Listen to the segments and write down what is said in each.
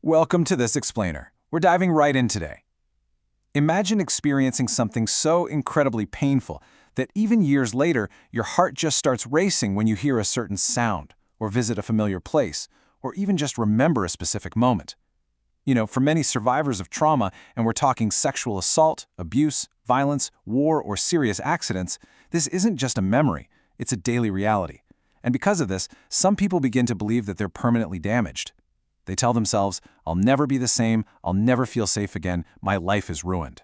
Welcome to this explainer. We're diving right in today. Imagine experiencing something so incredibly painful that even years later, your heart just starts racing when you hear a certain sound, or visit a familiar place, or even just remember a specific moment. For many survivors of trauma, and we're talking sexual assault, abuse, violence, war, or serious accidents, this isn't just a memory, it's a daily reality. And because of this, some people begin to believe that they're permanently damaged. They tell themselves, I'll never be the same, I'll never feel safe again, my life is ruined.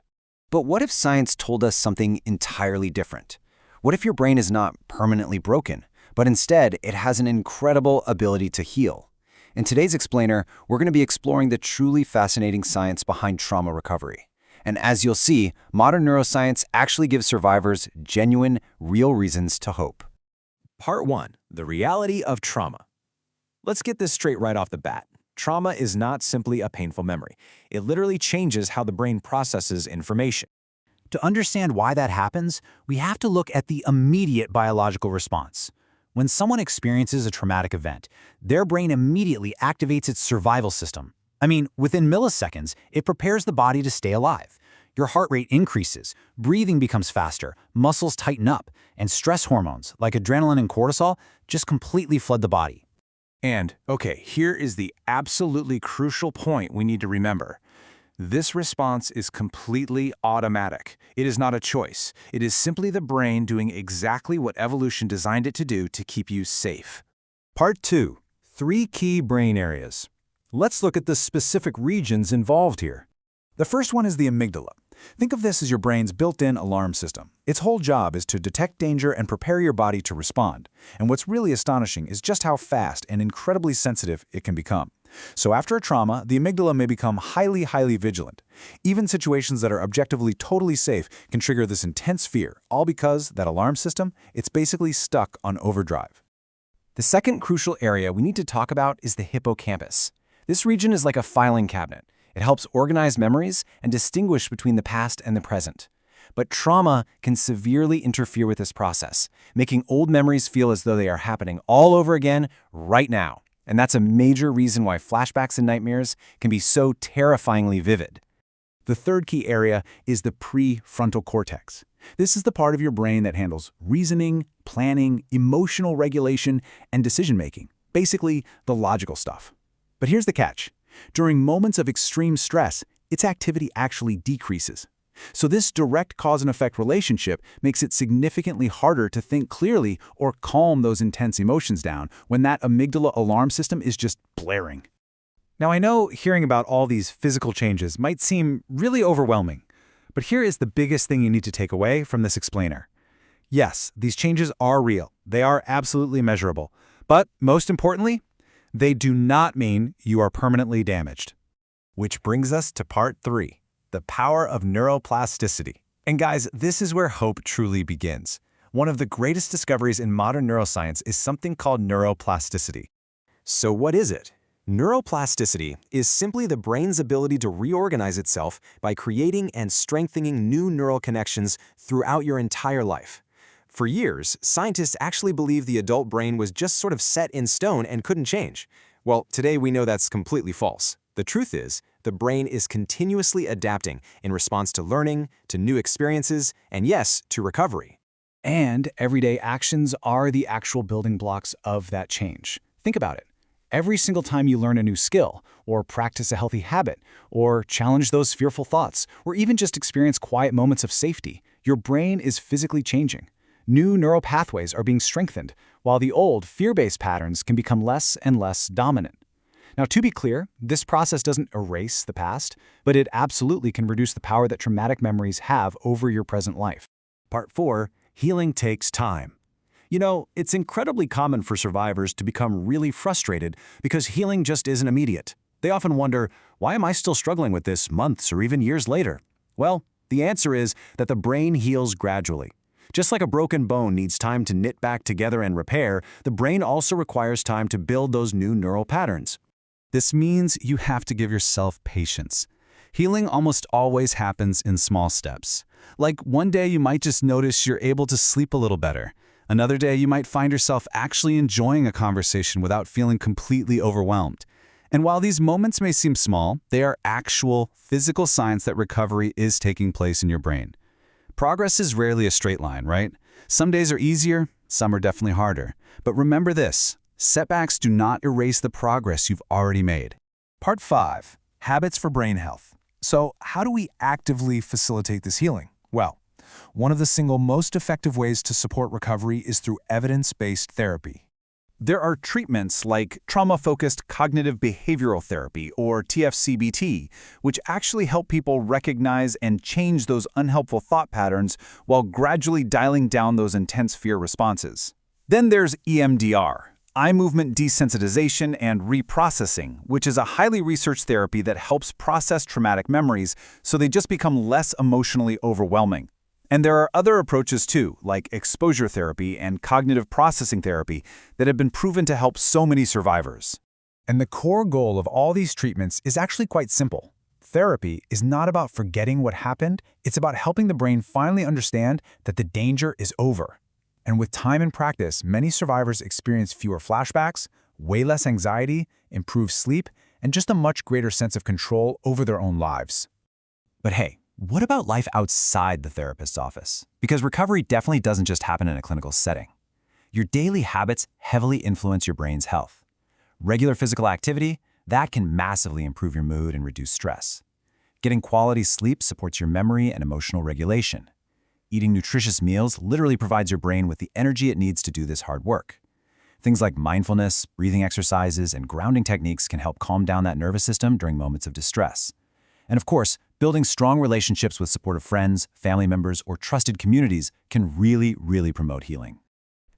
But what if science told us something entirely different? What if your brain is not permanently broken, but instead it has an incredible ability to heal? In today's explainer, we're going to be exploring the truly fascinating science behind trauma recovery. And as you'll see, modern neuroscience actually gives survivors genuine, real reasons to hope. Part 1. The reality of trauma. Let's get this straight right off the bat. Trauma is not simply a painful memory. It literally changes how the brain processes information. To understand why that happens, we have to look at the immediate biological response. When someone experiences a traumatic event, their brain immediately activates its survival system. Within milliseconds, it prepares the body to stay alive. Your heart rate increases, breathing becomes faster, muscles tighten up, and stress hormones, like adrenaline and cortisol, just completely flood the body. And, here is the absolutely crucial point we need to remember. This response is completely automatic. It is not a choice. It is simply the brain doing exactly what evolution designed it to do to keep you safe. Part 2. 3 key brain areas. Let's look at the specific regions involved here. The first one is the amygdala. Think of this as your brain's built-in alarm system. Its whole job is to detect danger and prepare your body to respond. And what's really astonishing is just how fast and incredibly sensitive it can become. So after a trauma, the amygdala may become highly vigilant. Even situations that are objectively totally safe can trigger this intense fear, all because that alarm system, it's basically stuck on overdrive. The second crucial area we need to talk about is the hippocampus. This region is like a filing cabinet. It helps organize memories and distinguish between the past and the present. But trauma can severely interfere with this process, making old memories feel as though they are happening all over again right now. And that's a major reason why flashbacks and nightmares can be so terrifyingly vivid. The third key area is the prefrontal cortex. This is the part of your brain that handles reasoning, planning, emotional regulation, and decision-making. Basically, the logical stuff. But here's the catch. During moments of extreme stress, its activity actually decreases. So this direct cause and effect relationship makes it significantly harder to think clearly or calm those intense emotions down when that amygdala alarm system is just blaring. Now I know hearing about all these physical changes might seem really overwhelming, but here is the biggest thing you need to take away from this explainer. Yes, these changes are real. They are absolutely measurable. But most importantly, they do not mean you are permanently damaged. Which brings us to Part 3, the power of neuroplasticity. And guys, this is where hope truly begins. One of the greatest discoveries in modern neuroscience is something called neuroplasticity. So what is it? Neuroplasticity is simply the brain's ability to reorganize itself by creating and strengthening new neural connections throughout your entire life. For years, scientists actually believed the adult brain was just sort of set in stone and couldn't change. Well, today we know that's completely false. The truth is, the brain is continuously adapting in response to learning, to new experiences, and yes, to recovery. And everyday actions are the actual building blocks of that change. Think about it. Every single time you learn a new skill, or practice a healthy habit, or challenge those fearful thoughts, or even just experience quiet moments of safety, your brain is physically changing. New neural pathways are being strengthened, while the old fear-based patterns can become less and less dominant. Now, to be clear, this process doesn't erase the past, but it absolutely can reduce the power that traumatic memories have over your present life. Part 4, healing takes time. It's incredibly common for survivors to become really frustrated because healing just isn't immediate. They often wonder, why am I still struggling with this months or even years later? Well, the answer is that the brain heals gradually. Just like a broken bone needs time to knit back together and repair, the brain also requires time to build those new neural patterns. This means you have to give yourself patience. Healing almost always happens in small steps. Like one day you might just notice you're able to sleep a little better. Another day you might find yourself actually enjoying a conversation without feeling completely overwhelmed. And while these moments may seem small, they are actual physical signs that recovery is taking place in your brain. Progress is rarely a straight line, right? Some days are easier, some are definitely harder. But remember this, setbacks do not erase the progress you've already made. Part 5. Habits for brain health. So, how do we actively facilitate this healing? Well, one of the single most effective ways to support recovery is through evidence-based therapy. There are treatments like trauma-focused cognitive behavioral therapy, or TF-CBT, which actually help people recognize and change those unhelpful thought patterns while gradually dialing down those intense fear responses. Then there's EMDR, eye movement desensitization and reprocessing, which is a highly researched therapy that helps process traumatic memories so they just become less emotionally overwhelming. And there are other approaches too, like exposure therapy and cognitive processing therapy, that have been proven to help so many survivors. And the core goal of all these treatments is actually quite simple. Therapy is not about forgetting what happened, it's about helping the brain finally understand that the danger is over. And with time and practice, many survivors experience fewer flashbacks, way less anxiety, improved sleep, and just a much greater sense of control over their own lives. But hey, what about life outside the therapist's office? Because recovery definitely doesn't just happen in a clinical setting. Your daily habits heavily influence your brain's health. Regular physical activity, that can massively improve your mood and reduce stress. Getting quality sleep supports your memory and emotional regulation. Eating nutritious meals literally provides your brain with the energy it needs to do this hard work. Things like mindfulness, breathing exercises, and grounding techniques can help calm down that nervous system during moments of distress. And of course, building strong relationships with supportive friends, family members, or trusted communities can really promote healing.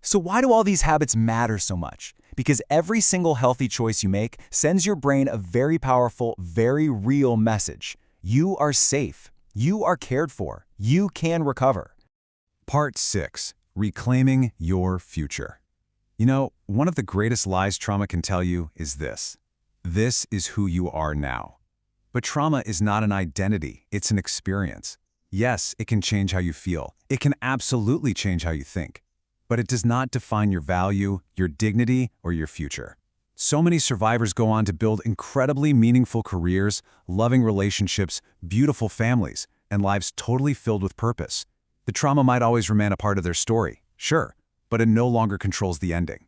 So why do all these habits matter so much? Because every single healthy choice you make sends your brain a very powerful, very real message. You are safe. You are cared for. You can recover. Part 6. Reclaiming your future. You know, one of the greatest lies trauma can tell you is this. This is who you are now. But trauma is not an identity, it's an experience. Yes, it can change how you feel. It can absolutely change how you think. But it does not define your value, your dignity, or your future. So many survivors go on to build incredibly meaningful careers, loving relationships, beautiful families, and lives totally filled with purpose. The trauma might always remain a part of their story, sure, but it no longer controls the ending.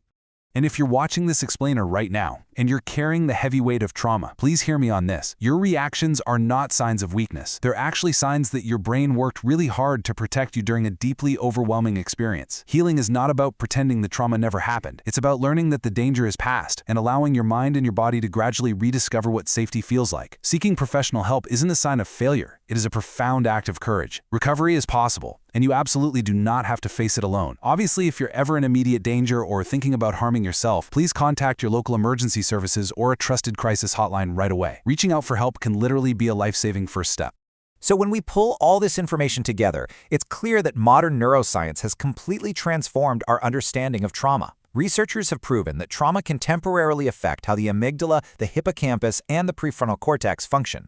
And if you're watching this explainer right now, and you're carrying the heavy weight of trauma, please hear me on this. Your reactions are not signs of weakness. They're actually signs that your brain worked really hard to protect you during a deeply overwhelming experience. Healing is not about pretending the trauma never happened. It's about learning that the danger is past and allowing your mind and your body to gradually rediscover what safety feels like. Seeking professional help isn't a sign of failure. It is a profound act of courage. Recovery is possible, and you absolutely do not have to face it alone. Obviously, if you're ever in immediate danger or thinking about harming yourself, please contact your local emergency services or a trusted crisis hotline right away. Reaching out for help can literally be a life-saving first step. So when we pull all this information together, it's clear that modern neuroscience has completely transformed our understanding of trauma. Researchers have proven that trauma can temporarily affect how the amygdala, the hippocampus, and the prefrontal cortex function.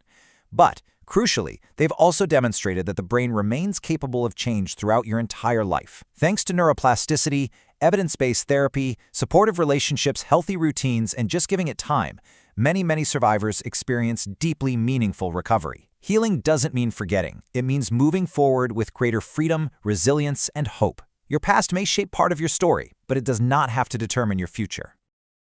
But crucially, they've also demonstrated that the brain remains capable of change throughout your entire life. Thanks to neuroplasticity, evidence-based therapy, supportive relationships, healthy routines, and just giving it time, many survivors experience deeply meaningful recovery. Healing doesn't mean forgetting. It means moving forward with greater freedom, resilience, and hope. Your past may shape part of your story, but it does not have to determine your future.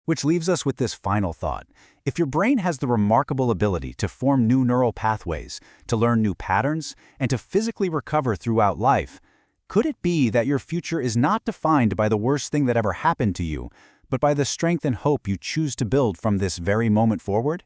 Which leaves us with this final thought. If your brain has the remarkable ability to form new neural pathways, to learn new patterns, and to physically recover throughout life, could it be that your future is not defined by the worst thing that ever happened to you, but by the strength and hope you choose to build from this very moment forward?